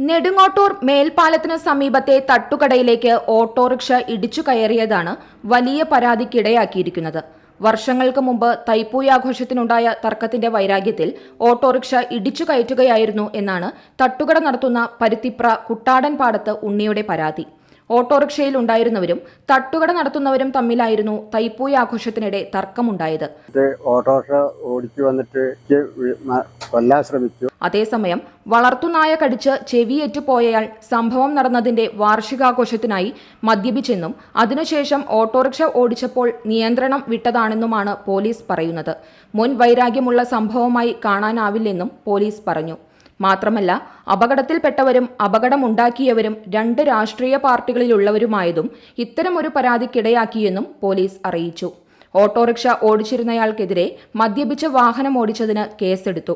നെടുങ്ങോട്ടൂർ മേൽപ്പാലത്തിന് സമീപത്തെ തട്ടുകടയിലേക്ക് ഓട്ടോറിക്ഷ ഇടിച്ചു കയറിയതാണ് വലിയ പരാതിക്കിടയാക്കിയിരിക്കുന്നത്. വർഷങ്ങൾക്ക് മുമ്പ് തൈപ്പൂയ ആഘോഷത്തിനുണ്ടായ തർക്കത്തിന്റെ വൈരാഗ്യത്തിൽ ഓട്ടോറിക്ഷ ഇടിച്ചു കയറ്റുകയായിരുന്നു എന്നാണ് തട്ടുകട നടത്തുന്ന പരുത്തിപ്ര കുട്ടാടൻ പാടത്ത് ഉണ്ണിയുടെ പരാതി. ഓട്ടോറിക്ഷയിൽ ഉണ്ടായിരുന്നവരും തട്ടുകട നടത്തുന്നവരും തമ്മിലായിരുന്നു തൈപ്പൂയ ആഘോഷത്തിനിടെ തർക്കമുണ്ടായത്. ഓട്ടോറിക്ഷ ഓടിച്ചു വന്നിട്ട് കൊല്ലാൻ ശ്രമിച്ചു. അതേസമയം വളർത്തുനായ കടിച്ച് ചെവിയേറ്റു പോയയാൾ സംഭവം നടന്നതിന്റെ വാർഷികാഘോഷത്തിനായി മദ്യപിച്ചെന്നും അതിനുശേഷം ഓട്ടോറിക്ഷ ഓടിച്ചപ്പോൾ നിയന്ത്രണം വിട്ടതാണെന്നുമാണ് പോലീസ് പറയുന്നത്. മുൻ വൈരാഗ്യമുള്ള സംഭവമായി കാണാനാവില്ലെന്നും പോലീസ് പറഞ്ഞു. മാത്രമല്ല, അപകടത്തിൽപ്പെട്ടവരും അപകടമുണ്ടാക്കിയവരും രണ്ട് രാഷ്ട്രീയ പാർട്ടികളിലുള്ളവരുമായതും ഇത്തരമൊരു പരാതിക്കിടയാക്കിയെന്നും പോലീസ് അറിയിച്ചു. ഓട്ടോറിക്ഷ ഓടിച്ചിരുന്നയാൾക്കെതിരെ മദ്യപിച്ച് വാഹനം ഓടിച്ചതിന് കേസെടുത്തു.